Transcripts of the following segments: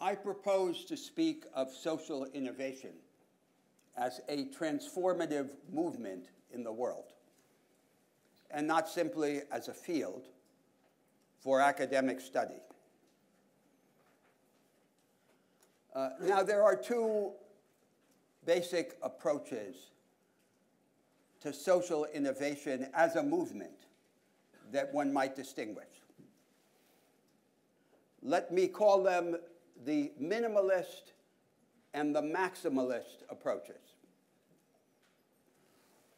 I propose to speak of social innovation as a transformative movement in the world, and not simply as a field for academic study. Now, there are two basic approaches to social innovation as a movement that one might distinguish. Let me call them the minimalist and the maximalist approaches.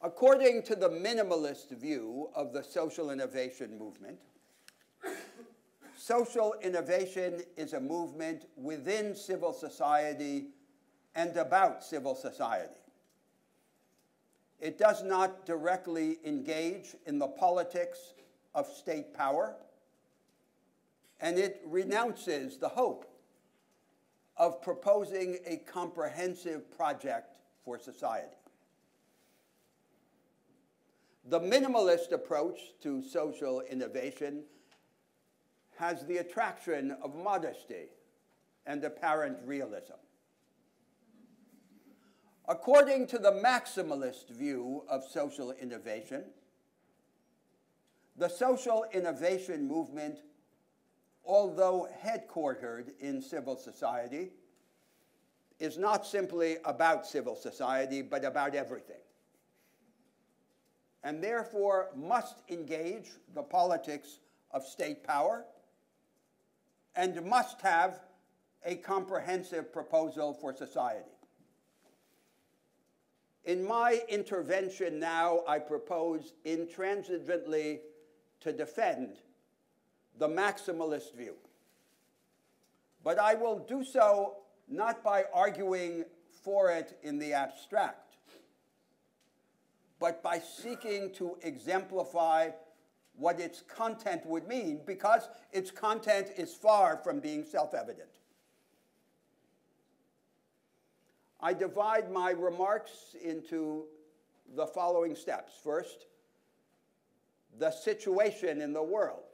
According to the minimalist view of the social innovation movement, social innovation is a movement within civil society and about civil society. It does not directly engage in the politics of state power, and it renounces the hope of proposing a comprehensive project for society. The minimalist approach to social innovation has the attraction of modesty and apparent realism. According to the maximalist view of social innovation, the social innovation movement, although headquartered in civil society, is not simply about civil society, but about everything, and therefore must engage the politics of state power and must have a comprehensive proposal for society. In my intervention now, I propose intransigently to defend the maximalist view. But I will do so not by arguing for it in the abstract, but by seeking to exemplify what its content would mean, because its content is far from being self-evident. I divide my remarks into the following steps. First, the situation in the world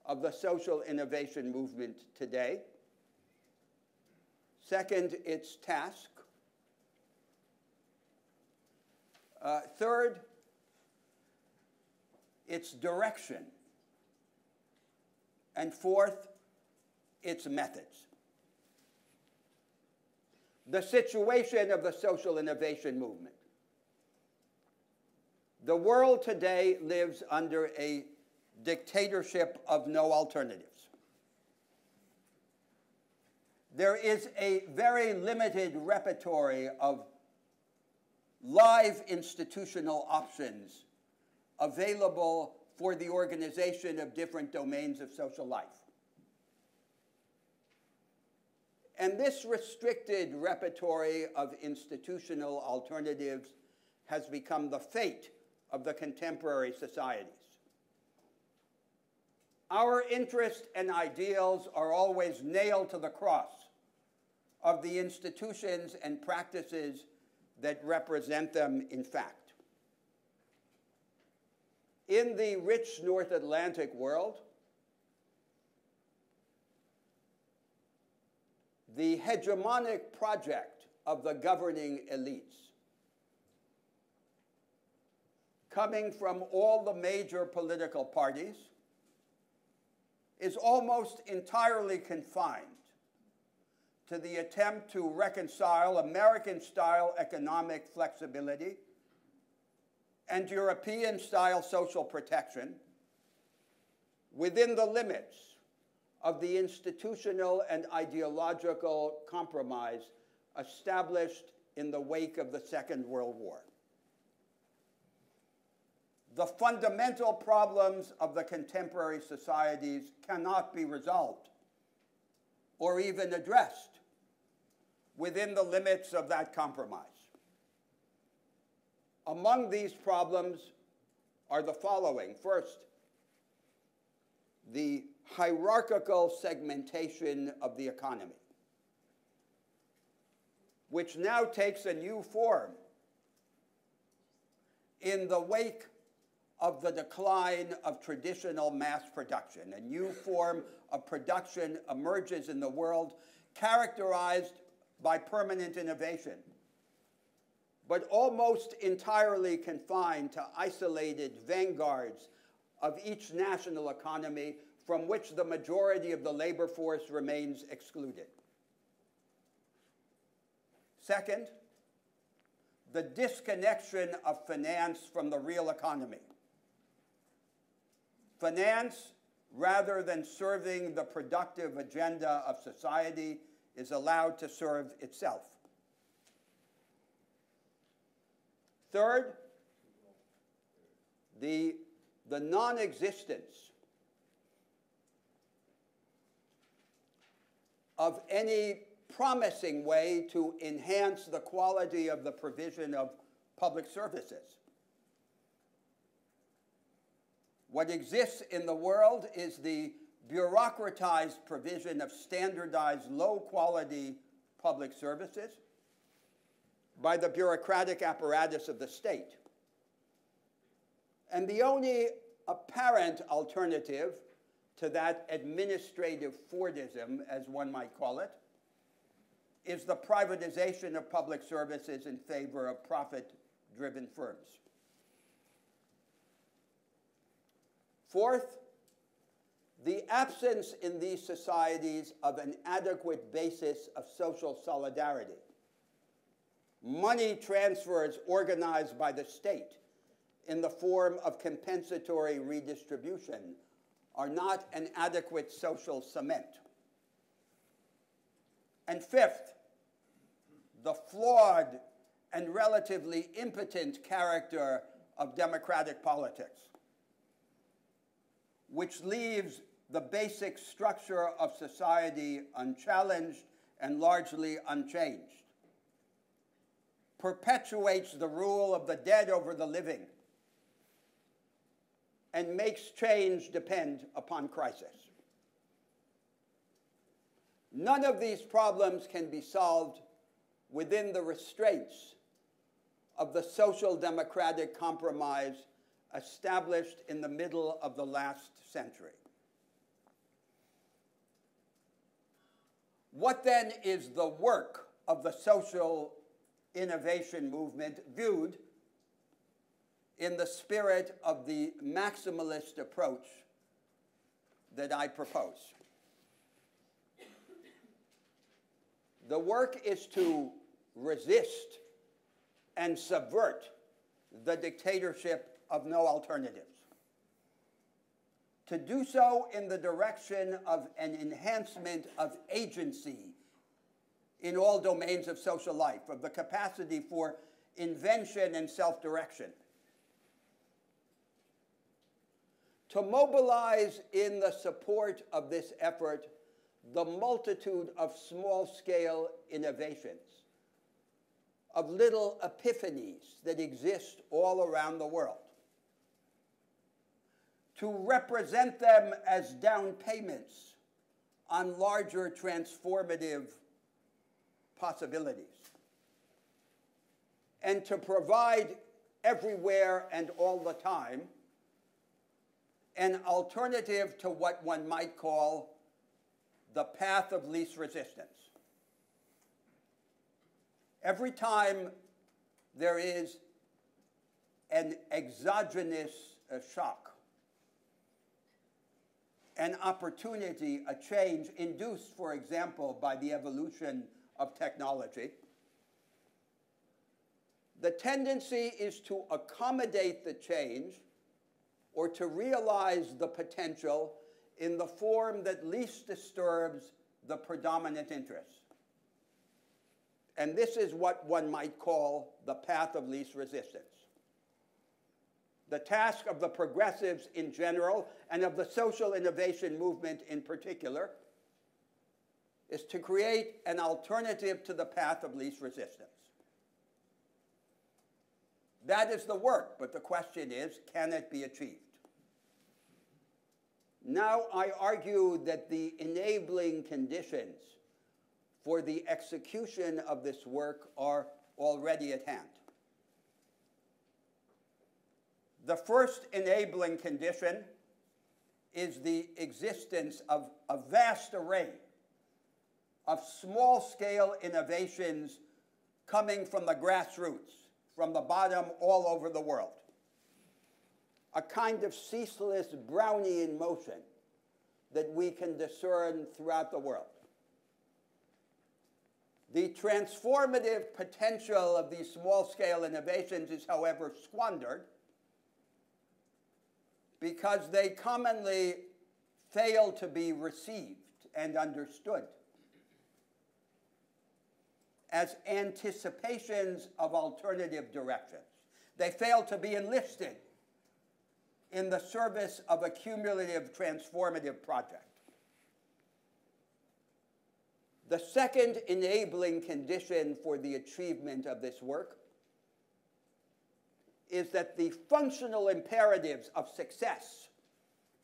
of the social innovation movement today. Second, its task. Third, its direction. And fourth, its methods. The situation of the social innovation movement. The world today lives under a dictatorship of no alternatives. There is a very limited repertory of live institutional options available for the organization of different domains of social life. And this restricted repertory of institutional alternatives has become the fate of the contemporary societies. Our interests and ideals are always nailed to the cross of the institutions and practices that represent them in fact. In the rich North Atlantic world, the hegemonic project of the governing elites, coming from all the major political parties, is almost entirely confined to the attempt to reconcile American-style economic flexibility and European-style social protection within the limits of the institutional and ideological compromise established in the wake of the Second World War. The fundamental problems of the contemporary societies cannot be resolved or even addressed within the limits of that compromise. Among these problems are the following. First, the hierarchical segmentation of the economy, which now takes a new form in the wake of the decline of traditional mass production. A new form of production emerges in the world characterized by permanent innovation, but almost entirely confined to isolated vanguards of each national economy from which the majority of the labor force remains excluded. Second, the disconnection of finance from the real economy. Finance, rather than serving the productive agenda of society, is allowed to serve itself. Third, the non-existence of any promising way to enhance the quality of the provision of public services. What exists in the world is the bureaucratized provision of standardized, low-quality public services by the bureaucratic apparatus of the state. And the only apparent alternative to that administrative Fordism, as one might call it, is the privatization of public services in favor of profit-driven firms. Fourth, the absence in these societies of an adequate basis of social solidarity. Money transfers organized by the state in the form of compensatory redistribution are not an adequate social cement. And fifth, the flawed and relatively impotent character of democratic politics, which leaves the basic structure of society unchallenged and largely unchanged, perpetuates the rule of the dead over the living, and makes change depend upon crisis. None of these problems can be solved within the restraints of the social democratic compromise established in the middle of the last century. What then is the work of the social innovation movement viewed in the spirit of the maximalist approach that I propose? The work is to resist and subvert the dictatorship of no alternatives. To do so in the direction of an enhancement of agency in all domains of social life, of the capacity for invention and self-direction. To mobilize in the support of this effort the multitude of small-scale innovations, of little epiphanies that exist all around the world, to represent them as down payments on larger transformative possibilities, and to provide everywhere and all the time an alternative to what one might call the path of least resistance. Every time there is an exogenous shock, an opportunity, a change induced, for example, by the evolution of technology, the tendency is to accommodate the change or to realize the potential in the form that least disturbs the predominant interest. And this is what one might call the path of least resistance. The task of the progressives in general and of the social innovation movement in particular is to create an alternative to the path of least resistance. That is the work, but the question is, can it be achieved? Now, I argue that the enabling conditions for the execution of this work are already at hand. The first enabling condition is the existence of a vast array of small-scale innovations coming from the grassroots, from the bottom all over the world. A kind of ceaseless Brownian motion that we can discern throughout the world. The transformative potential of these small-scale innovations is, however, squandered because they commonly fail to be received and understood as anticipations of alternative directions. They fail to be enlisted in the service of a cumulative transformative project. The second enabling condition for the achievement of this work is that the functional imperatives of success,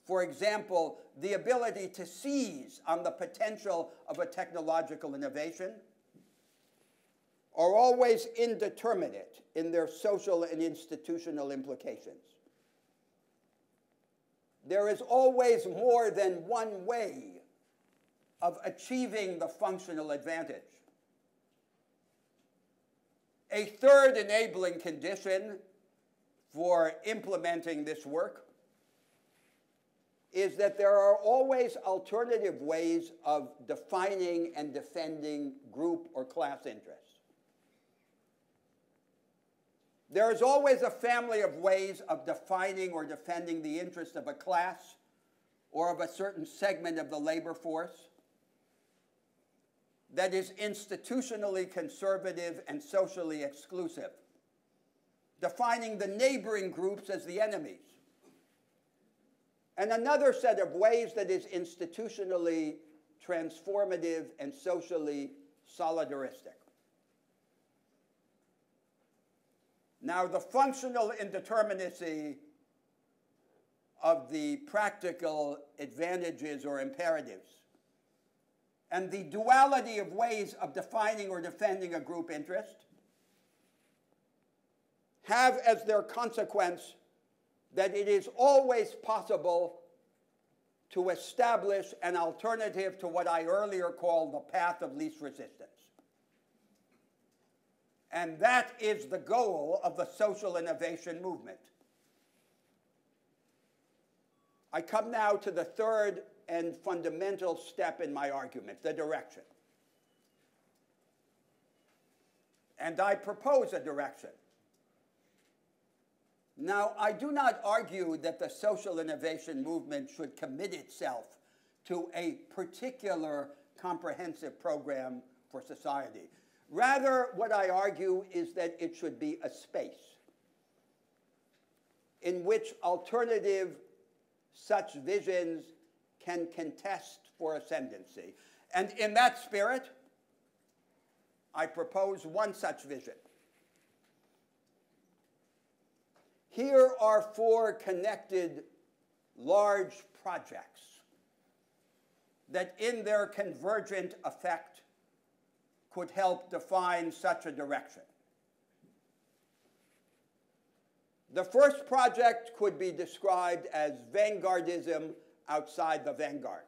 for example, the ability to seize on the potential of a technological innovation, are always indeterminate in their social and institutional implications. There is always more than one way of achieving the functional advantage. A third enabling condition for implementing this work is that there are always alternative ways of defining and defending group or class interests. There is always a family of ways of defining or defending the interests of a class or of a certain segment of the labor force that is institutionally conservative and socially exclusive, defining the neighboring groups as the enemies, and another set of ways that is institutionally transformative and socially solidaristic. Now, the functional indeterminacy of the practical advantages or imperatives and the duality of ways of defining or defending a group interest have as their consequence that it is always possible to establish an alternative to what I earlier called the path of least resistance. And that is the goal of the social innovation movement. I come now to the third and fundamental step in my argument, the direction. And I propose a direction. Now, I do not argue that the social innovation movement should commit itself to a particular comprehensive program for society. Rather, what I argue is that it should be a space in which alternative such visions can contest for ascendancy. And in that spirit, I propose one such vision. Here are four connected large projects that in their convergent effect could help define such a direction. The first project could be described as vanguardism outside the vanguard.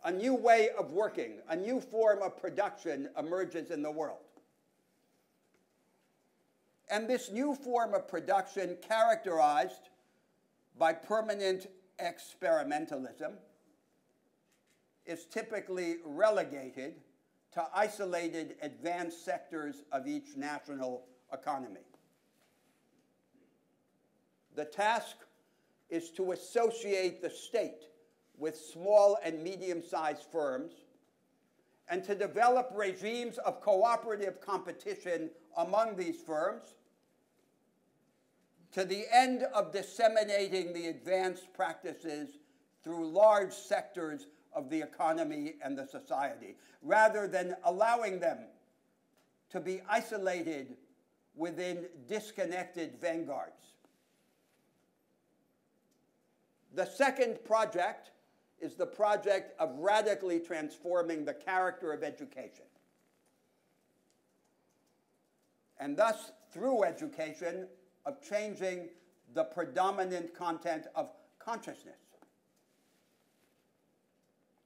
A new way of working, a new form of production emerges in the world. And this new form of production, characterized by permanent experimentalism, is typically relegated to isolated advanced sectors of each national economy. The task is to associate the state with small and medium-sized firms and to develop regimes of cooperative competition among these firms to the end of disseminating the advanced practices through large sectors of the economy and the society, rather than allowing them to be isolated within disconnected vanguards. The second project is the project of radically transforming the character of education. And thus, through education, of changing the predominant content of consciousness.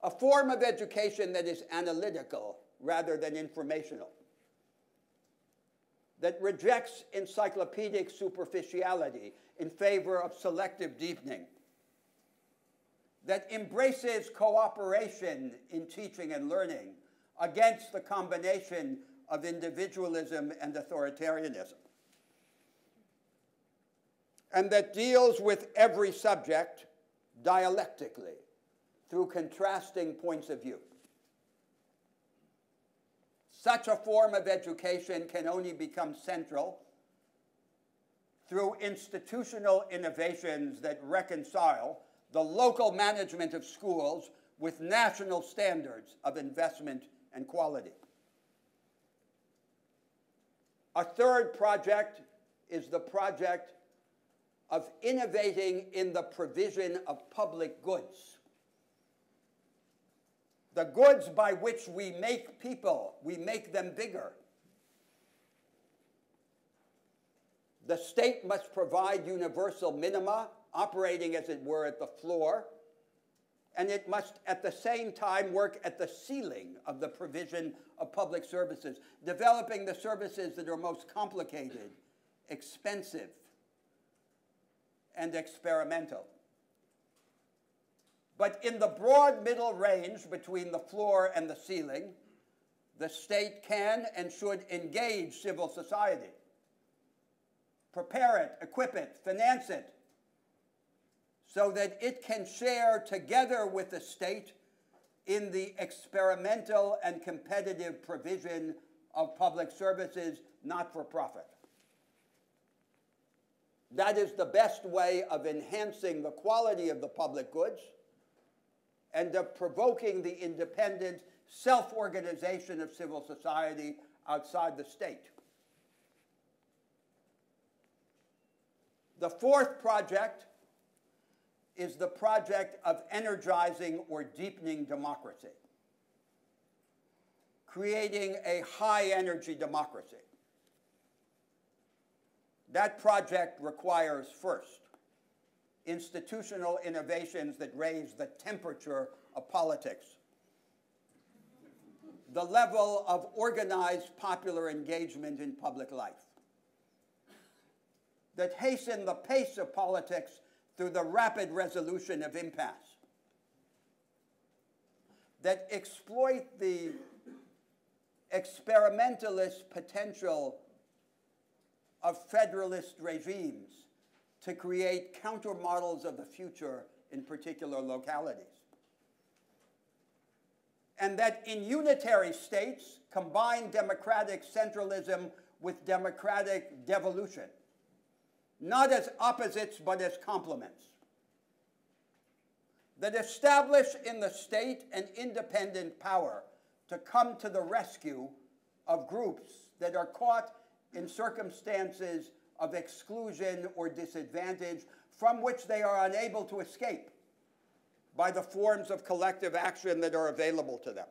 a form of education that is analytical rather than informational, that rejects encyclopedic superficiality in favor of selective deepening, that embraces cooperation in teaching and learning against the combination of individualism and authoritarianism, and that deals with every subject dialectically through contrasting points of view. Such a form of education can only become central through institutional innovations that reconcile the local management of schools with national standards of investment and quality. A third project is the project of innovating in the provision of public goods. The goods by which we make people, we make them bigger. The state must provide universal minima, operating, as it were, at the floor, and it must at the same time work at the ceiling of the provision of public services, developing the services that are most complicated, expensive, and experimental. But in the broad middle range between the floor and the ceiling, the state can and should engage civil society, prepare it, equip it, finance it, so that it can share together with the state in the experimental and competitive provision of public services, not for profit. That is the best way of enhancing the quality of the public goods and of provoking the independent self-organization of civil society outside the state. The fourth project is the project of energizing or deepening democracy, creating a high-energy democracy. That project requires, first, institutional innovations that raise the temperature of politics, the level of organized popular engagement in public life, that hasten the pace of politics through the rapid resolution of impasse, that exploit the experimentalist potential of federalist regimes to create countermodels of the future in particular localities. And that in unitary states combine democratic centralism with democratic devolution, not as opposites but as complements. That establish in the state an independent power to come to the rescue of groups that are caught in circumstances of exclusion or disadvantage from which they are unable to escape by the forms of collective action that are available to them,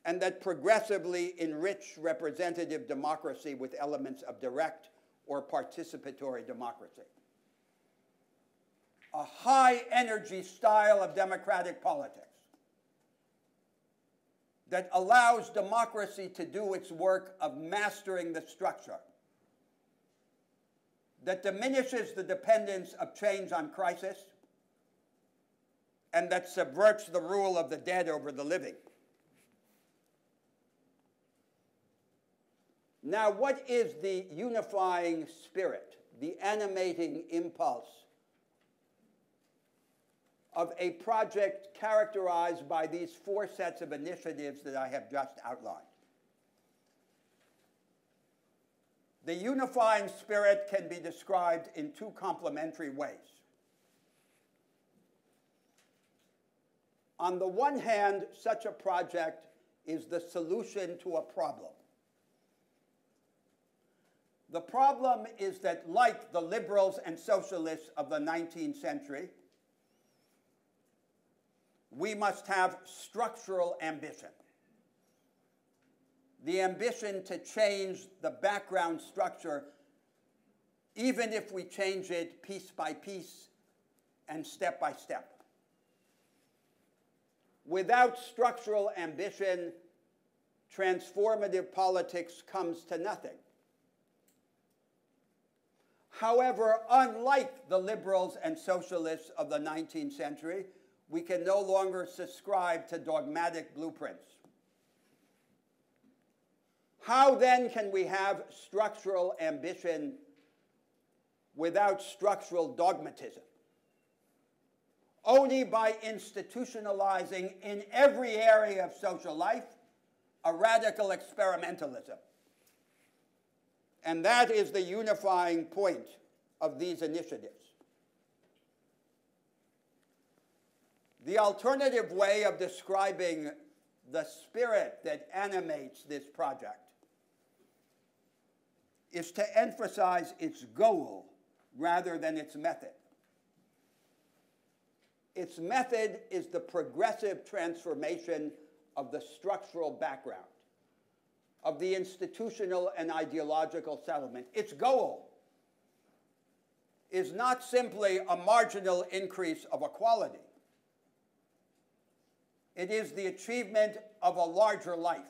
and that progressively enrich representative democracy with elements of direct or participatory democracy. A high-energy style of democratic politics that allows democracy to do its work of mastering the structure, that diminishes the dependence of change on crisis, and that subverts the rule of the dead over the living. Now, what is the unifying spirit, the animating impulse of a project characterized by these four sets of initiatives that I have just outlined? The unifying spirit can be described in two complementary ways. On the one hand, such a project is the solution to a problem. The problem is that, like the liberals and socialists of the 19th century, we must have structural ambition. The ambition to change the background structure, even if we change it piece by piece and step by step. Without structural ambition, transformative politics comes to nothing. However, unlike the liberals and socialists of the 19th century, we can no longer subscribe to dogmatic blueprints. How then can we have structural ambition without structural dogmatism? Only by institutionalizing in every area of social life a radical experimentalism. And that is the unifying point of these initiatives. The alternative way of describing the spirit that animates this project is to emphasize its goal rather than its method. Its method is the progressive transformation of the structural background, of the institutional and ideological settlement. Its goal is not simply a marginal increase of equality. It is the achievement of a larger life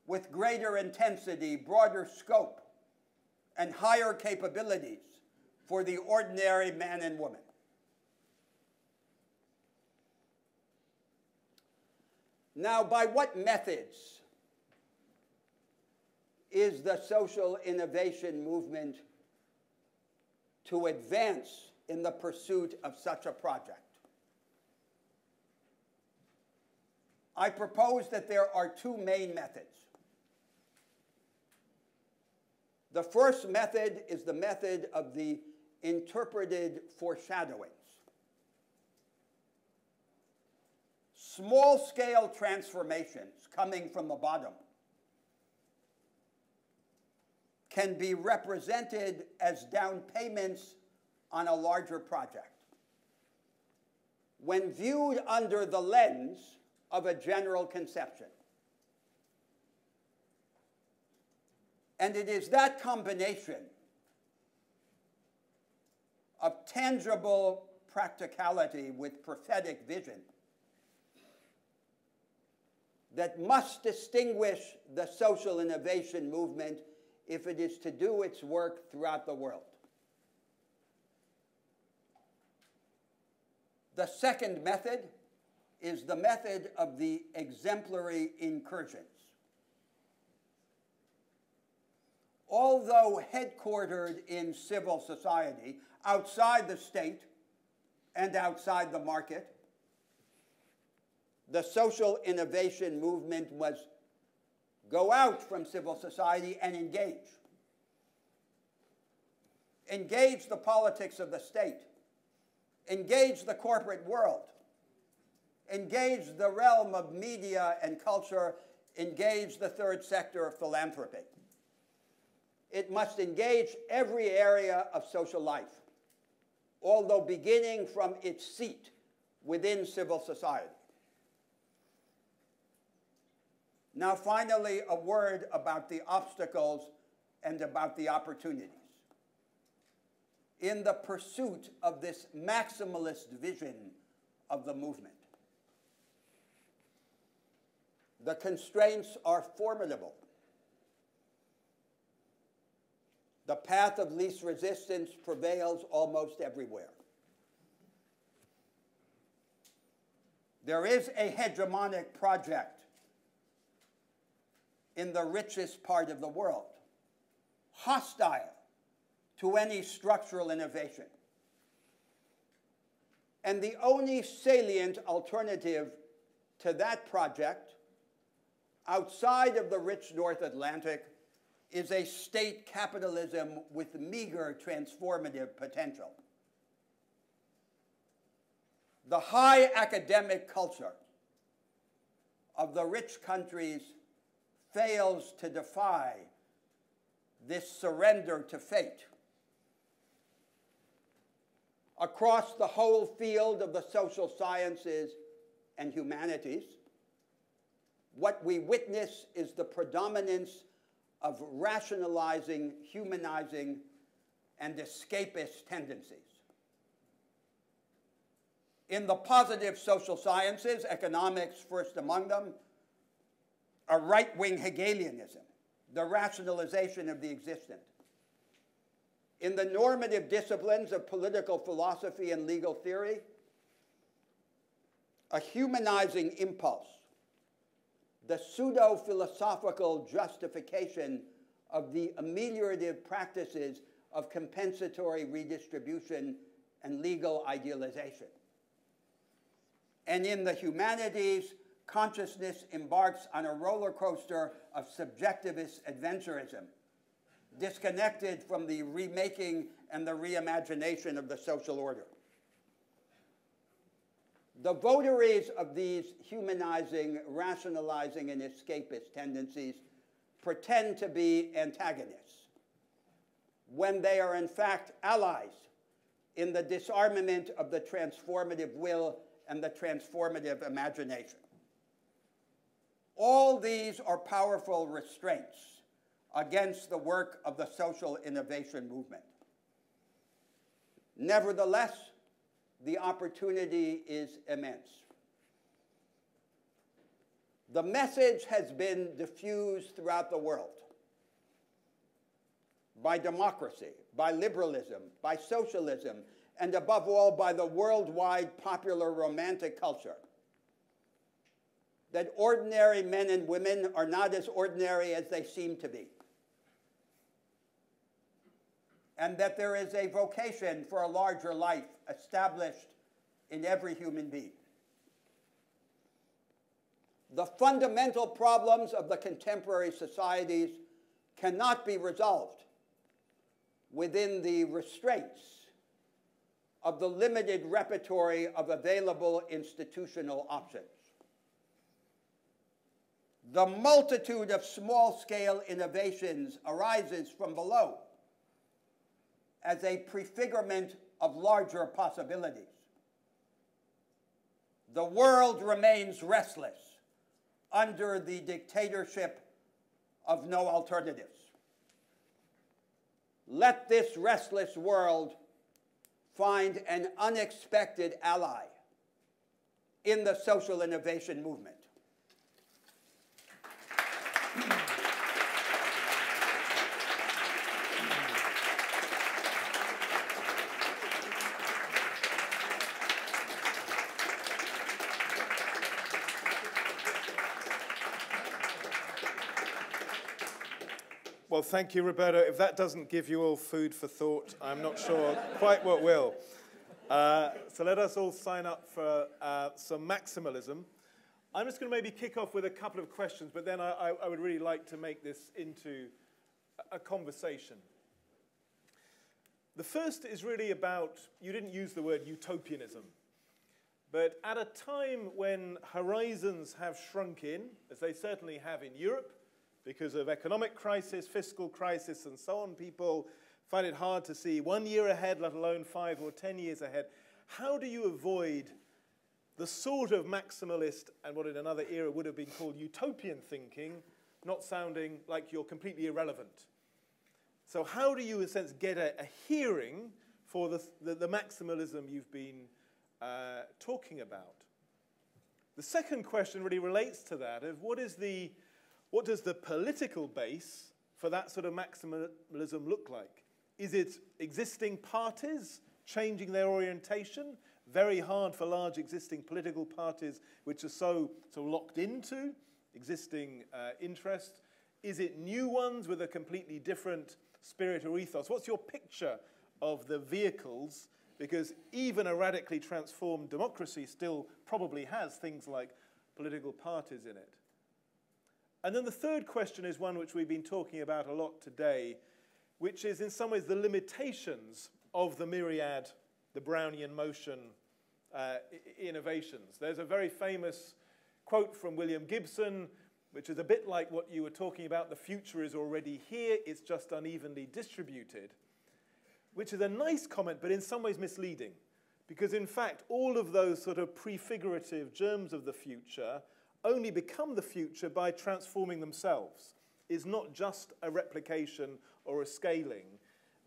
with greater intensity, broader scope, and higher capabilities for the ordinary man and woman. Now, by what methods is the social innovation movement to advance in the pursuit of such a project? I propose that there are two main methods. The first method is the method of the interpreted foreshadowings. Small-scale transformations coming from the bottom can be represented as down payments on a larger project when viewed under the lens of a general conception. And it is that combination of tangible practicality with prophetic vision that must distinguish the social innovation movement if it is to do its work throughout the world. The second method is the method of the exemplary incursions. Although headquartered in civil society, outside the state and outside the market, the social innovation movement was go out from civil society and engage. Engage the politics of the state. Engage the corporate world. Engage the realm of media and culture. Engage the third sector of philanthropy. It must engage every area of social life, although beginning from its seat within civil society. Now, finally, a word about the obstacles and about the opportunities. In the pursuit of this maximalist vision of the movement, the constraints are formidable. The path of least resistance prevails almost everywhere. There is a hegemonic project in the richest part of the world, hostile to any structural innovation. And the only salient alternative to that project, outside of the rich North Atlantic, is a state capitalism with meager transformative potential. The high academic culture of the rich countries fails to defy this surrender to fate. Across the whole field of the social sciences and humanities, what we witness is the predominance of rationalizing, humanizing, and escapist tendencies. In the positive social sciences, economics first among them, a right-wing Hegelianism, the rationalization of the existent. In the normative disciplines of political philosophy and legal theory, a humanizing impulse, the pseudo-philosophical justification of the ameliorative practices of compensatory redistribution and legal idealization. And in the humanities, consciousness embarks on a roller coaster of subjectivist adventurism, disconnected from the remaking and the reimagination of the social order. The votaries of these humanizing, rationalizing, and escapist tendencies pretend to be antagonists, when they are in fact allies in the disarmament of the transformative will and the transformative imagination. All these are powerful restraints against the work of the social innovation movement. Nevertheless, the opportunity is immense. The message has been diffused throughout the world by democracy, by liberalism, by socialism, and above all by the worldwide popular romantic culture, that ordinary men and women are not as ordinary as they seem to be, and that there is a vocation for a larger life established in every human being. The fundamental problems of the contemporary societies cannot be resolved within the restraints of the limited repertory of available institutional options. The multitude of small-scale innovations arises from below as a prefigurement of larger possibilities. The world remains restless under the dictatorship of no alternatives. Let this restless world find an unexpected ally in the social innovation movement. Well, thank you, Roberto. If that doesn't give you all food for thought, I'm not sure quite what will. So let us all sign up for some maximalism. I'm just going to maybe kick off with a couple of questions, but then I would really like to make this into a conversation. The first is really about, you didn't use the word utopianism, but at a time when horizons have shrunk in, as they certainly have in Europe, because of economic crisis, fiscal crisis, and so on, people find it hard to see 1 year ahead, let alone 5 or 10 years ahead. How do you avoid the sort of maximalist, and what in another era would have been called utopian thinking, not sounding like you're completely irrelevant? So how do you, in a sense, get a hearing for the maximalism you've been talking about? The second question really relates to that, of what does the political base for that sort of maximalism look like? Is it existing parties changing their orientation? Very hard for large existing political parties which are so locked into existing interests. Is it new ones with a completely different spirit or ethos? What's your picture of the vehicles? Because even a radically transformed democracy still probably has things like political parties in it. And then the third question is one which we've been talking about a lot today, which is in some ways the limitations of the myriad, the Brownian motion innovations. There's a very famous quote from William Gibson, which is a bit like what you were talking about, the future is already here, it's just unevenly distributed, which is a nice comment, but in some ways misleading. Because in fact, all of those sort of prefigurative germs of the future only become the future by transforming themselves. Is not just a replication or a scaling.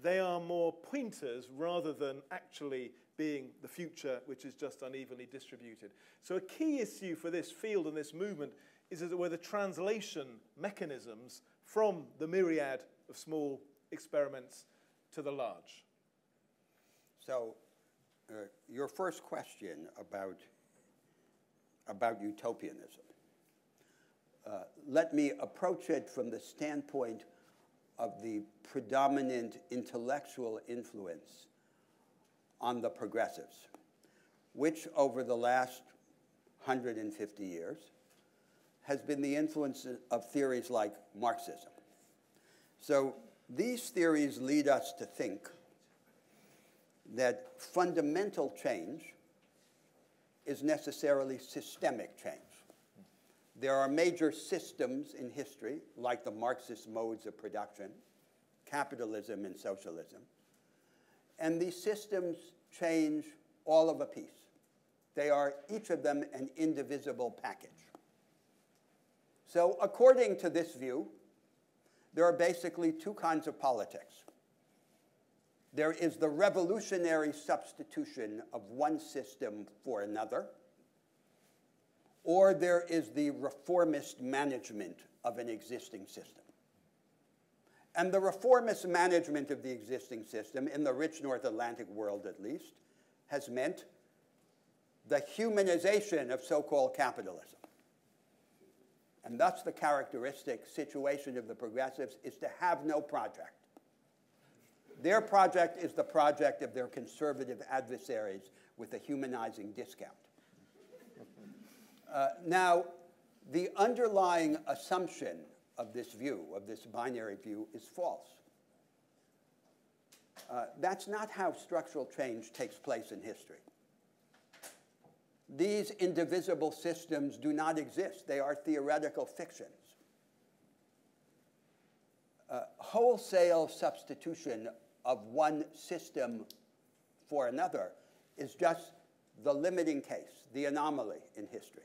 they are more pointers rather than actually being the future, which is just unevenly distributed. So a key issue for this field and this movement is as it were the translation mechanisms from the myriad of small experiments to the large. So your first question about utopianism, let me approach it from the standpoint of the predominant intellectual influence on the progressives, which over the last 150 years has been the influence of theories like Marxism. So these theories lead us to think that fundamental change is necessarily systemic change. There are major systems in history, like the Marxist modes of production, capitalism and socialism, and these systems change all of a piece. They are, each of them, an indivisible package. So according to this view, there are basically two kinds of politics. There is the revolutionary substitution of one system for another, or there is the reformist management of an existing system. And the reformist management of the existing system, in the rich North Atlantic world at least, has meant the humanization of so-called capitalism. And thus the characteristic situation of the progressives is to have no project. Their project is the project of their conservative adversaries with a humanizing discount. Now, the underlying assumption of this view, of this binary view, is false. That's not how structural change takes place in history. These indivisible systems do not exist. They are theoretical fictions. Wholesale substitution of one system for another is just the limiting case, the anomaly in history.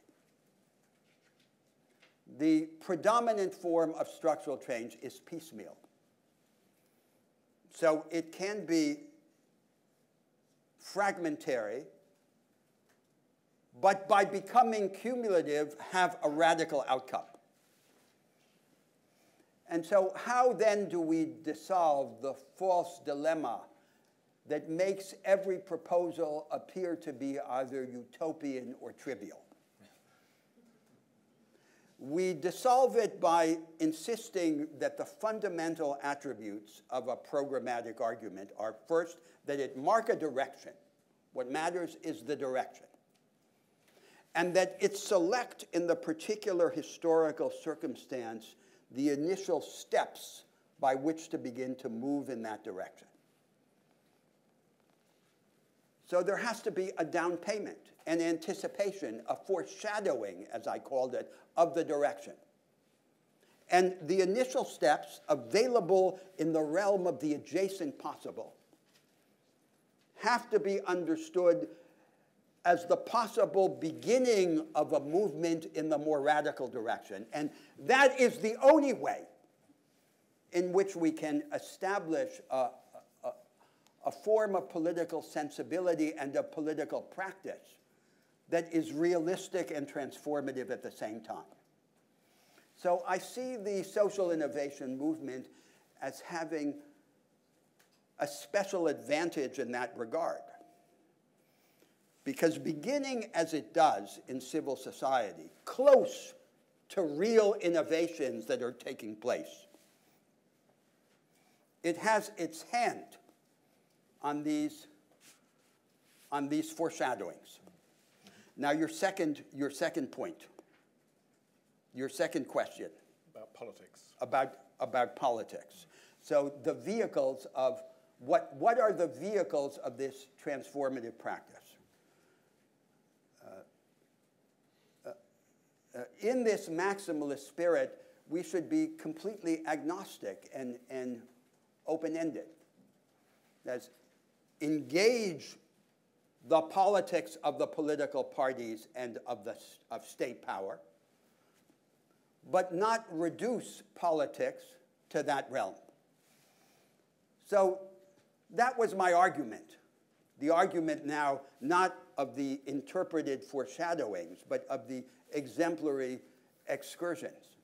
The predominant form of structural change is piecemeal. So it can be fragmentary, but by becoming cumulative, have a radical outcome. And so how then do we dissolve the false dilemma that makes every proposal appear to be either utopian or trivial? We dissolve it by insisting that the fundamental attributes of a programmatic argument are, first, that it mark a direction. What matters is the direction. And that it select in the particular historical circumstance the initial steps by which to begin to move in that direction. So there has to be a down payment, an anticipation, a foreshadowing, as I called it, of the direction. And the initial steps available in the realm of the adjacent possible have to be understood as the possible beginning of a movement in the more radical direction. And that is the only way in which we can establish a form of political sensibility and a political practice that is realistic and transformative at the same time. So I see the social innovation movement as having a special advantage in that regard. Because beginning as it does in civil society, close to real innovations that are taking place, it has its hand on these foreshadowings. Now, your second point, your second question. About politics. About politics. So the vehicles of, what are the vehicles of this transformative practice? In this maximalist spirit, we should be completely agnostic and open-ended. That's engage the politics of the political parties and of state power, but not reduce politics to that realm. So That was my argument. The argument now, not of the interpreted foreshadowings, but of the exemplary excursions.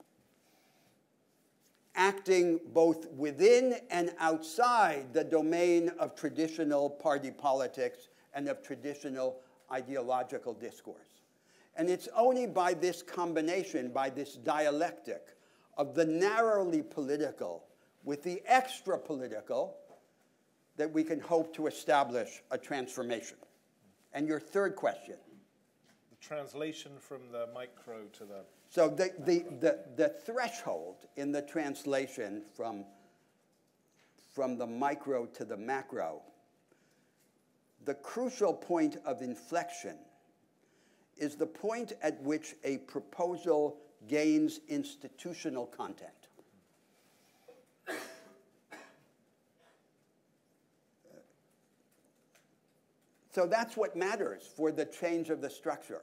Acting both within and outside the domain of traditional party politics and of traditional ideological discourse. And it's only by this combination, by this dialectic of the narrowly political with the extra-political, that we can hope to establish a transformation. And your third question? The translation from the micro to the... So the threshold in the translation from the micro to the macro, the crucial point of inflection is the point at which a proposal gains institutional content. So that's what matters for the change of the structure.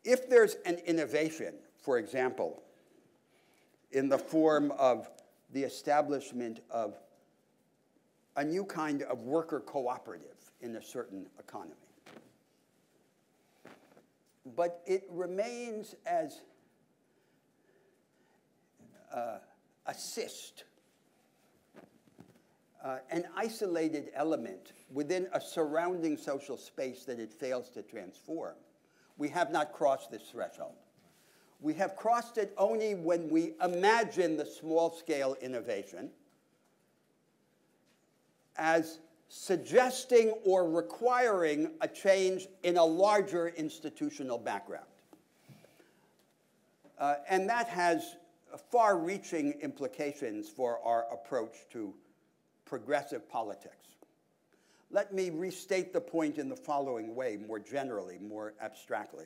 If there's an innovation, for example, in the form of the establishment of a new kind of worker cooperative in a certain economy, but it remains as a cyst, an isolated element within a surrounding social space that it fails to transform, we have not crossed this threshold. We have crossed it only when we imagine the small-scale innovation as suggesting or requiring a change in a larger institutional background. And that has far-reaching implications for our approach to progressive politics. Let me restate the point in the following way, more generally, more abstractly.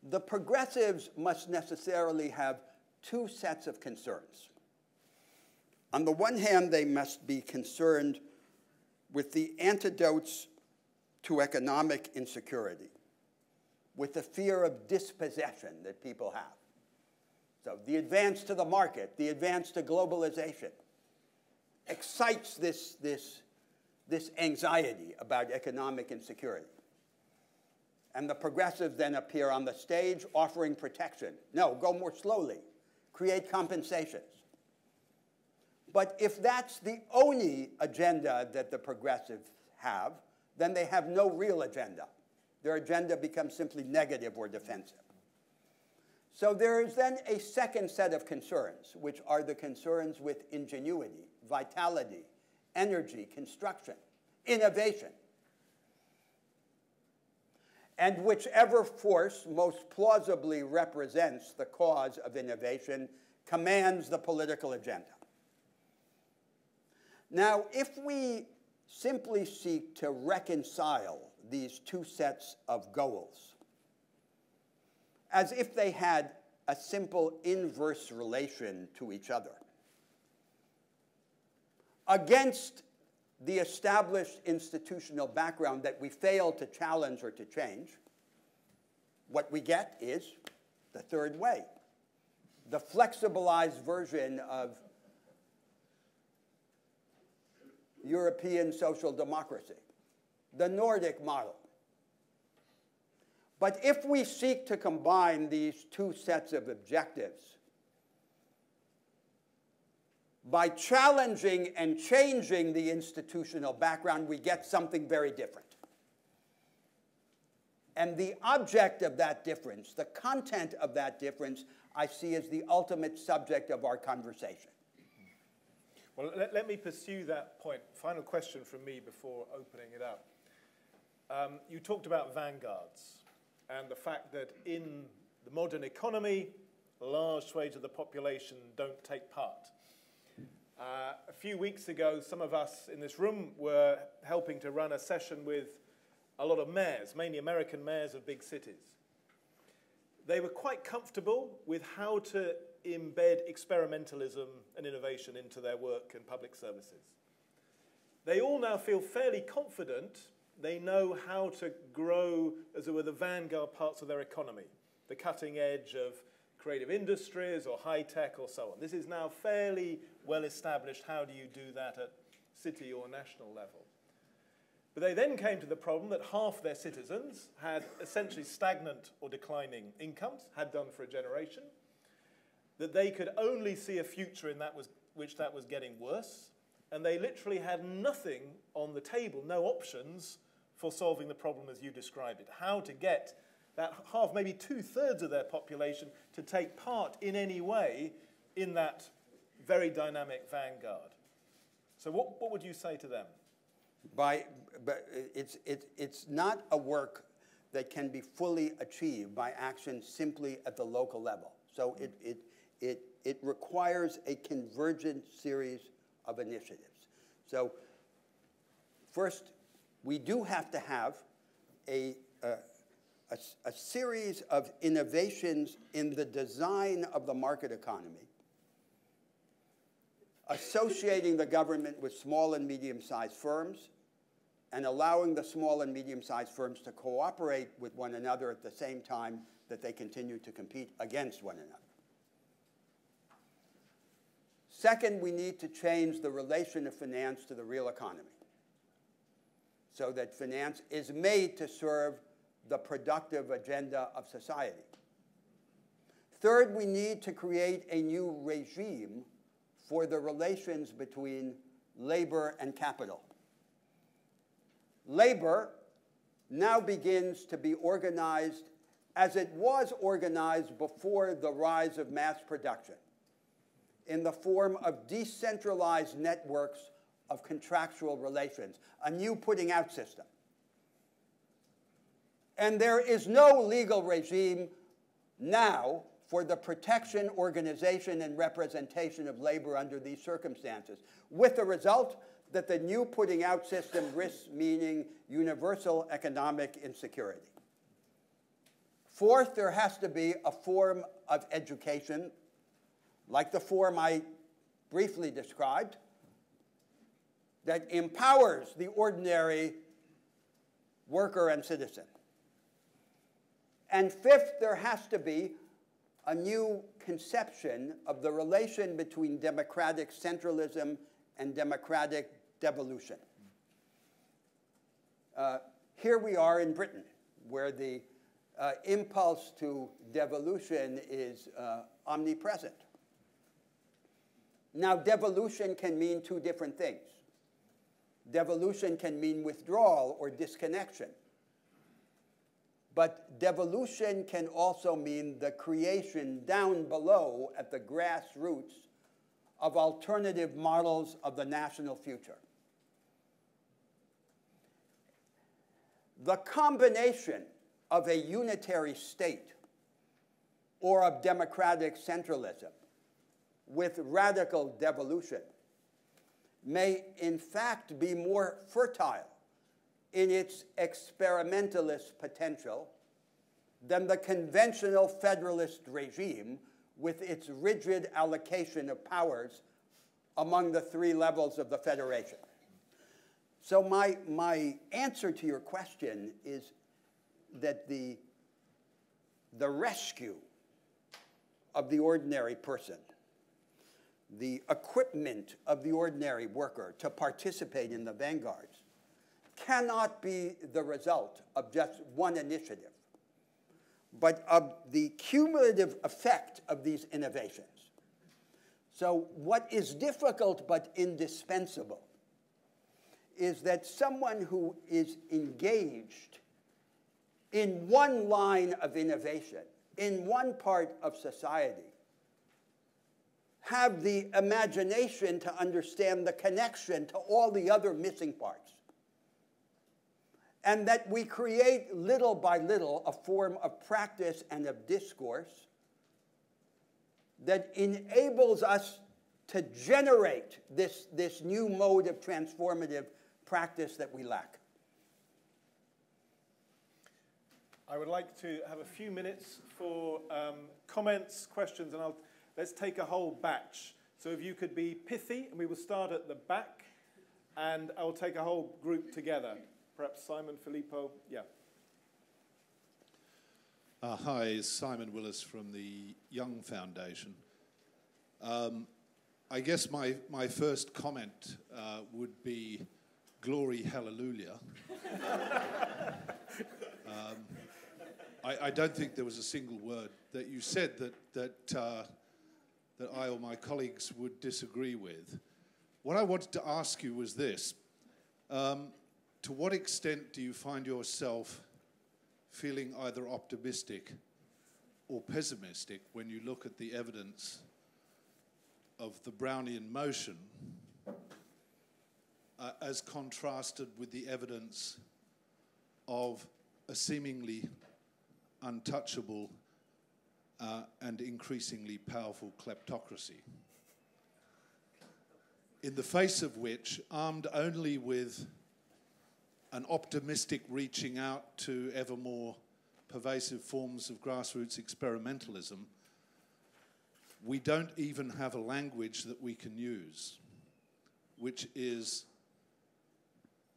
The progressives must necessarily have two sets of concerns. On the one hand, they must be concerned with the antidotes to economic insecurity, with the fear of dispossession that people have. So the advance to the market, the advance to globalization, excites this anxiety about economic insecurity. And the progressives then appear on the stage offering protection. No, go more slowly. Create compensations. But if that's the only agenda that the progressives have, then they have no real agenda. Their agenda becomes simply negative or defensive. So there is then a second set of concerns, which are the concerns with ingenuity, vitality, energy, construction, innovation. And whichever force most plausibly represents the cause of innovation commands the political agenda. Now, if we simply seek to reconcile these two sets of goals, as if they had a simple inverse relation to each other, against the established institutional background that we fail to challenge or to change, what we get is the third way, the flexibilized version of European social democracy, the Nordic model. But if we seek to combine these two sets of objectives by challenging and changing the institutional background, we get something very different. And the object of that difference, the content of that difference, I see as the ultimate subject of our conversation. Well, let me pursue that point. Final question from me before opening it up. You talked about vanguards and the fact that in the modern economy, large swathes of the population don't take part. A few weeks ago, some of us in this room were helping to run a session with a lot of mayors, mainly American mayors of big cities. They were quite comfortable with how to embed experimentalism and innovation into their work and public services. They all now feel fairly confident. They know how to grow, as it were, the vanguard parts of their economy, the cutting edge of creative industries or high tech or so on. This is now fairly well established. How do you do that at city or national level? But they then came to the problem that half their citizens had essentially stagnant or declining incomes, had done for a generation, that they could only see a future in which that was getting worse, and they literally had nothing on the table, no options for solving the problem as you described it. How to get that half, maybe 2/3 of their population to take part in any way in that very dynamic vanguard. So what would you say to them? But it's not a work that can be fully achieved by action simply at the local level. So it requires a convergent series of initiatives. So first, we do have to have a series of innovations in the design of the market economy, associating the government with small and medium-sized firms, and allowing the small and medium-sized firms to cooperate with one another at the same time that they continue to compete against one another. Second, we need to change the relation of finance to the real economy so that finance is made to serve the productive agenda of society. Third, we need to create a new regime for the relations between labor and capital. Labor now begins to be organized as it was organized before the rise of mass production, in the form of decentralized networks of contractual relations, a new putting out system. And there is no legal regime now for the protection, organization, and representation of labor under these circumstances, with the result that the new putting out system risks meaning universal economic insecurity. Fourth, there has to be a form of education, like the form I briefly described, that empowers the ordinary worker and citizen. And fifth, there has to be a new conception of the relation between democratic centralism and democratic devolution. Here we are in Britain, where the impulse to devolution is omnipresent. Now, devolution can mean two different things. Devolution can mean withdrawal or disconnection. But devolution can also mean the creation down below at the grassroots of alternative models of the national future. The combination of a unitary state or of democratic centralism with radical devolution may in fact be more fertile in its experimentalist potential than the conventional federalist regime with its rigid allocation of powers among the three levels of the federation. So my answer to your question is that the rescue of the ordinary person, the equipment of the ordinary worker to participate in the vanguards, cannot be the result of just one initiative, but of the cumulative effect of these innovations. So what is difficult but indispensable is that someone who is engaged in one line of innovation, in one part of society, have the imagination to understand the connection to all the other missing parts. And that we create little by little a form of practice and of discourse that enables us to generate this new mode of transformative practice that we lack. I would like to have a few minutes for comments, questions, and let's take a whole batch. So if you could be pithy, and we will start at the back, and I'll take a whole group together. Perhaps Simon, Filippo, yeah. Hi, Simon Willis from the Young Foundation. I guess my first comment would be glory hallelujah. I don't think there was a single word that you said that I or my colleagues would disagree with. What I wanted to ask you was this. To what extent do you find yourself feeling either optimistic or pessimistic when you look at the evidence of the Brownian motion as contrasted with the evidence of a seemingly untouchable and increasingly powerful kleptocracy, in the face of which, armed only with an optimistic reaching out to ever more pervasive forms of grassroots experimentalism, we don't even have a language that we can use, which is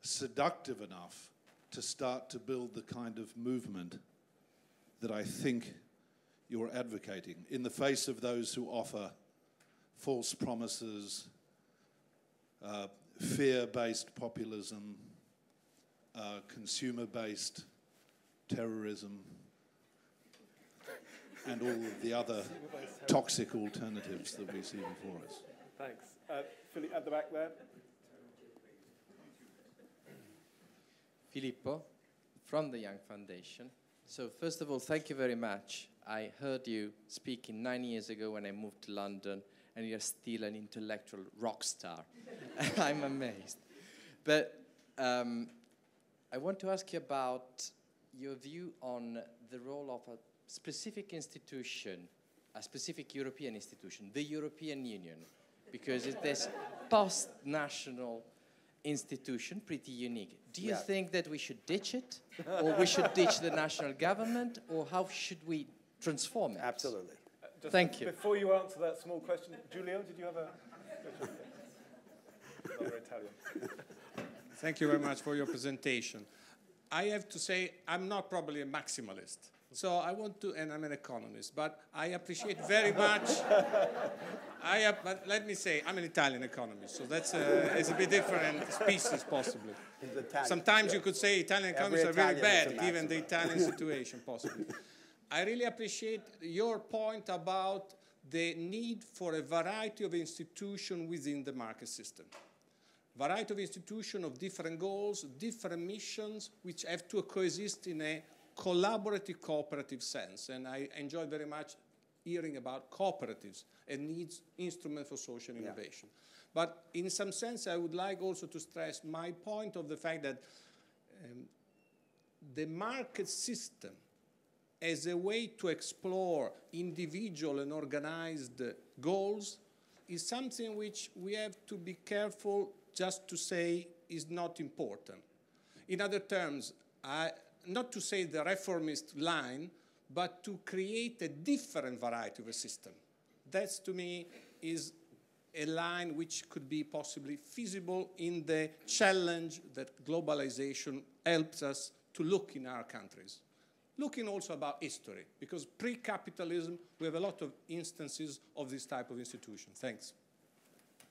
seductive enough to start to build the kind of movement that I think you're advocating, in the face of those who offer false promises, fear-based populism, consumer-based terrorism, and all of the other toxic alternatives that we see before us. Thanks. Philip, at the back there. Filippo, from the Young Foundation. So first of all, thank you very much. I heard you speaking 9 years ago when I moved to London, and you're still an intellectual rock star. I'm amazed. But I want to ask you about your view on the role of a specific institution, a specific European institution, the European Union, because it's this post-national institution, pretty unique. Do you think that we should ditch it, or we should ditch the national government, or how should we transform it? Absolutely. Thank you. Before you answer that small question, Giulio, did you have a question? Another Italian. Thank you very much for your presentation. I have to say I'm not probably a maximalist. So I want to, and I'm an economist, but I appreciate very much, but let me say, I'm an Italian economist, so that's it's a bit different species possibly. Sometimes you could say Italian economists are very bad, given the Italian situation possibly. I really appreciate your point about the need for a variety of institutions within the market system. Variety of institutions of different goals, different missions, which have to coexist in a collaborative, cooperative sense. And I enjoy very much hearing about cooperatives and needs instruments for social innovation. But in some sense, I would like also to stress my point of the fact that the market system as a way to explore individual and organized goals is something which we have to be careful just to say is not important. In other terms, not to say the reformist line, but to create a different variety of a system. That, to me, is a line which could be possibly feasible in the challenge that globalization helps us to look in our countries. Looking also about history, because pre-capitalism, we have a lot of instances of this type of institution. Thanks.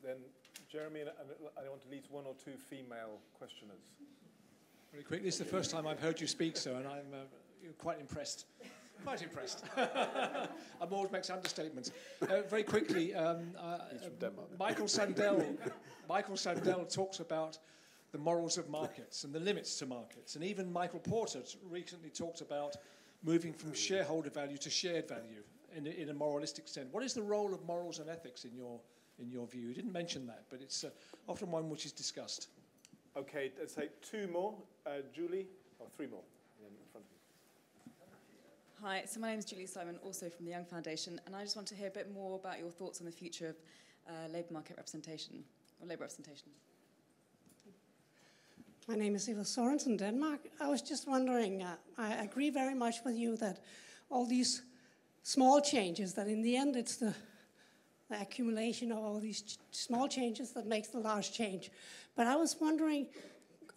Then Jeremy, and I want at least one or two female questioners. Very quickly, this is the first time I've heard you speak, sir, and I'm quite impressed. Quite impressed. I'm always makes understatements. Very quickly, Michael Sandel talks about the morals of markets and the limits to markets, and even Michael Porter recently talked about moving from shareholder value to shared value in a moralistic sense. What is the role of morals and ethics in your view? You didn't mention that, but it's often one which is discussed. Okay, let's take two more. Julie, or three more in front of you. Hi, so my name is Julie Simon, also from the Young Foundation, and I just want to hear a bit more about your thoughts on the future of labour market representation, or labour representation. My name is Eva Sorensen, Denmark. I was just wondering, I agree very much with you that all these small changes, that in the end it's the accumulation of all these small changes that makes the large change. But I was wondering,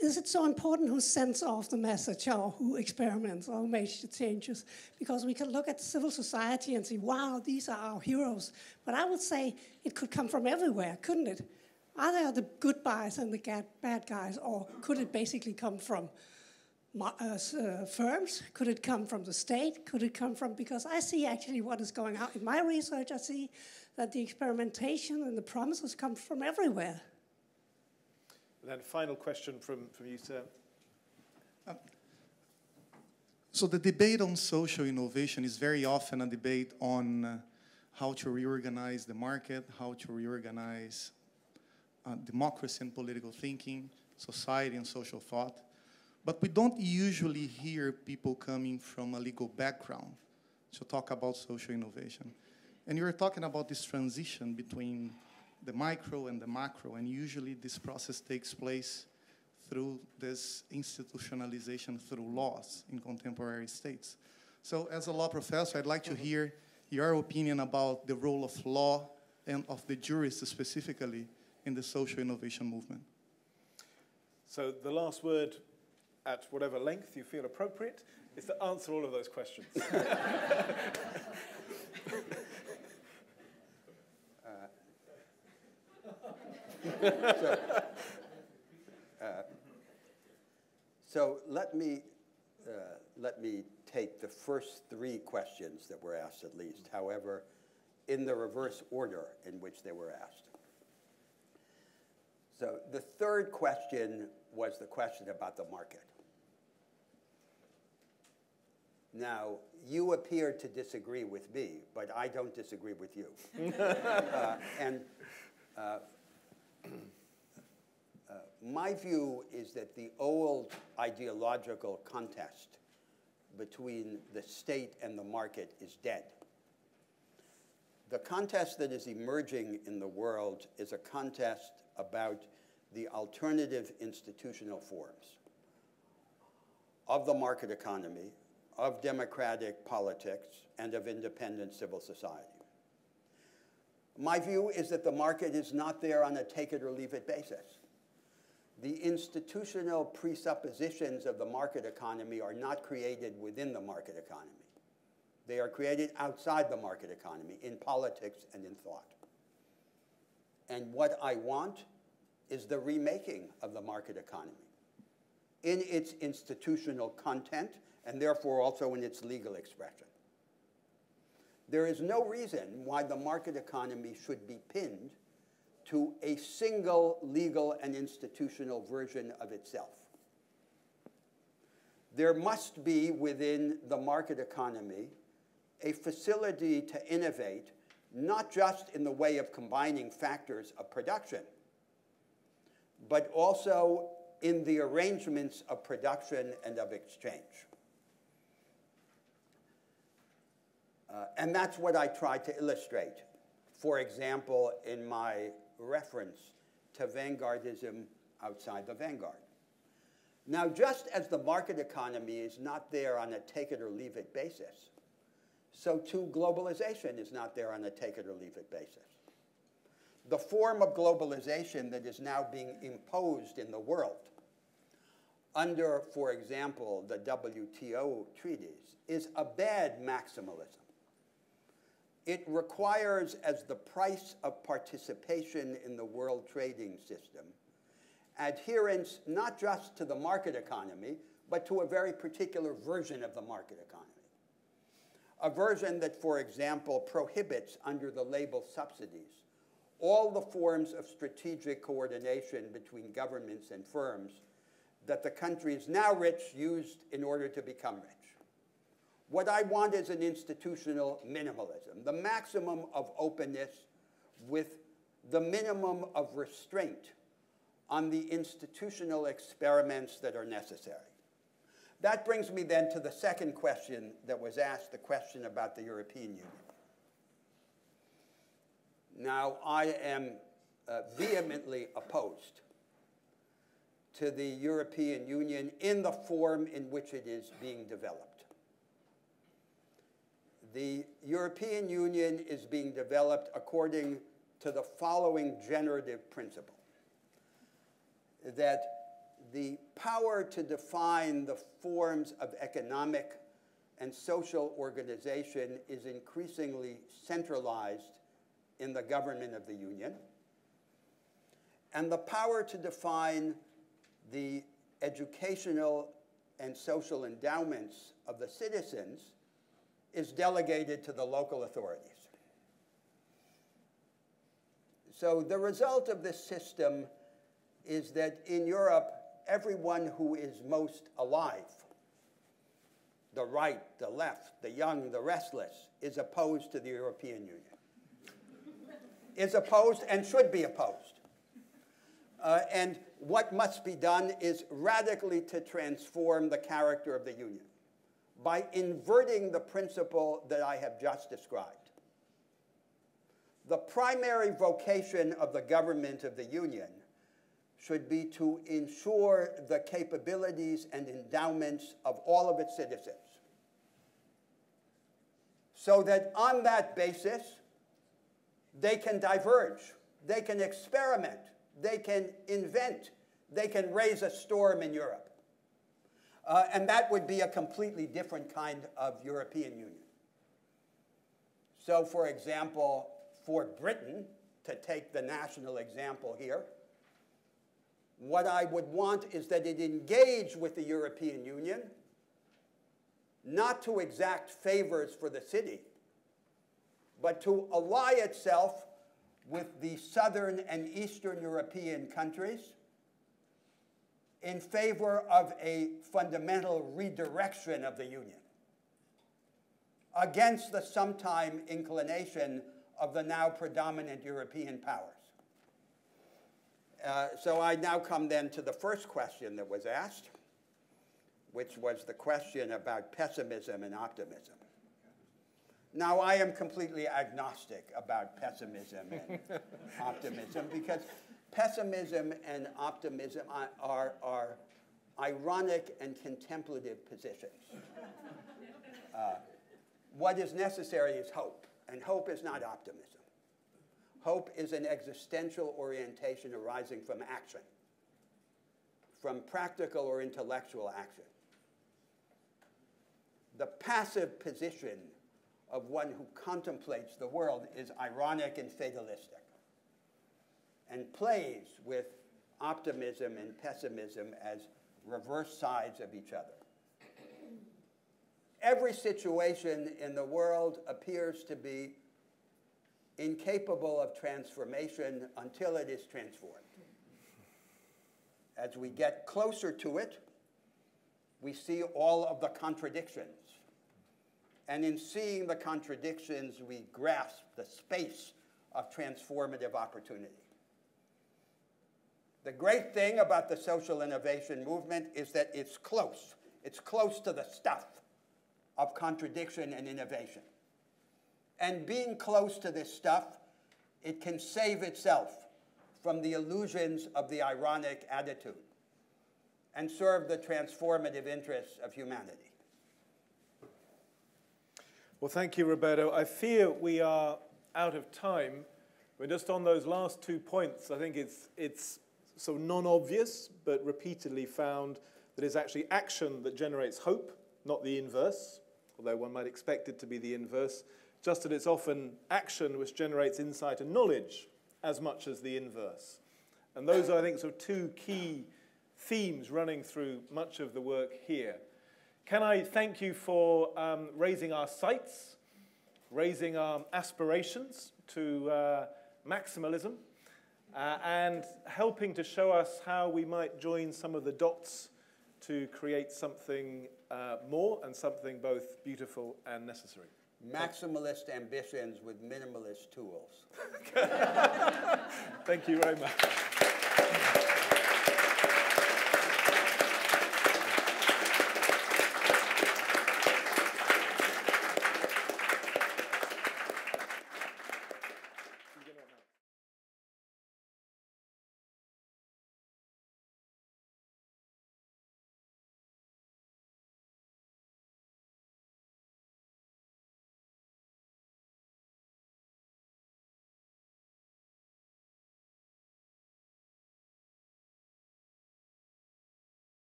is it so important who sends off the message or who experiments or who makes the changes? Because we can look at civil society and say, wow, these are our heroes. But I would say it could come from everywhere, couldn't it? Are there the good guys and the bad guys, or could it basically come from firms? Could it come from the state? Could it come from, because I see actually what is going on in my research, I see that the experimentation and the promises come from everywhere. And then final question from you, sir. So the debate on social innovation is very often a debate on how to reorganize the market, how to reorganize democracy and political thinking, society and social thought. But we don't usually hear people coming from a legal background to talk about social innovation. And you're talking about this transition between the micro and the macro, and usually this process takes place through this institutionalization through laws in contemporary states. So as a law professor, I'd like to hear your opinion about the role of law and of the jurists specifically in the social innovation movement. So the last word, at whatever length you feel appropriate, is to answer all of those questions. So let me take the first three questions that were asked at least, however, in the reverse order in which they were asked. So the third question was the question about the market. Now, you appear to disagree with me, but I don't disagree with you. My view is that the old ideological contest between the state and the market is dead. The contest that is emerging in the world is a contest about the alternative institutional forms of the market economy, of democratic politics, and of independent civil society. My view is that the market is not there on a take-it-or-leave-it basis. The institutional presuppositions of the market economy are not created within the market economy. They are created outside the market economy, in politics and in thought. And what I want is the remaking of the market economy in its institutional content, and therefore also in its legal expression. There is no reason why the market economy should be pinned to a single legal and institutional version of itself. There must be within the market economy a facility to innovate, not just in the way of combining factors of production, but also in the arrangements of production and of exchange. And that's what I tried to illustrate, for example, in my reference to vanguardism outside the vanguard. Now, just as the market economy is not there on a take-it-or-leave-it basis, so too globalization is not there on a take-it-or-leave-it basis. The form of globalization that is now being imposed in the world under, for example, the WTO treaties is a bad maximalism. It requires, as the price of participation in the world trading system, adherence not just to the market economy, but to a very particular version of the market economy. A version that, for example, prohibits under the label subsidies all the forms of strategic coordination between governments and firms that the countries now rich used in order to become rich. What I want is an institutional minimalism, the maximum of openness with the minimum of restraint on the institutional experiments that are necessary. That brings me then to the second question that was asked, the question about the European Union. Now, I am vehemently opposed to the European Union in the form in which it is being developed. The European Union is being developed according to the following generative principle, that the power to define the forms of economic and social organization is increasingly centralized in the government of the Union, and the power to define the educational and social endowments of the citizens is delegated to the local authorities. So the result of this system is that in Europe, everyone who is most alive, the right, the left, the young, the restless, is opposed to the European Union. Is opposed and should be opposed. And what must be done is radically to transform the character of the Union by inverting the principle that I have just described. The primary vocation of the government of the Union should be to ensure the capabilities and endowments of all of its citizens, so that on that basis, they can diverge, they can experiment, they can invent, they can raise a storm in Europe. And that would be a completely different kind of European Union. So, for example, for Britain, to take the national example here, what I would want is that it engage with the European Union, not to exact favors for the city, but to ally itself with the southern and eastern European countries in favor of a fundamental redirection of the Union against the sometime inclination of the now predominant European powers. So I now come then to the first question that was asked, which was the question about pessimism and optimism. Now, I am completely agnostic about pessimism and optimism, because pessimism and optimism are ironic and contemplative positions. What is necessary is hope, and hope is not optimism. Hope is an existential orientation arising from action, from practical or intellectual action. The passive position of one who contemplates the world is ironic and fatalistic, and plays with optimism and pessimism as reverse sides of each other. Every situation in the world appears to be incapable of transformation until it is transformed. As we get closer to it, we see all of the contradictions. And in seeing the contradictions, we grasp the space of transformative opportunity. The great thing about the social innovation movement is that it's close. It's close to the stuff of contradiction and innovation. And being close to this stuff, it can save itself from the illusions of the ironic attitude and serve the transformative interests of humanity. Well, thank you, Roberto. I fear we are out of time. We're just on those last 2 points. I think it's sort of non-obvious, but repeatedly found that it's actually action that generates hope, not the inverse, although one might expect it to be the inverse, just that it's often action which generates insight and knowledge as much as the inverse. And those are, I think, sort of two key themes running through much of the work here. Can I thank you for raising our sights, raising our aspirations to maximalism, and helping to show us how we might join some of the dots to create something more and something both beautiful and necessary. Maximalist ambitions with minimalist tools. Thank you very much.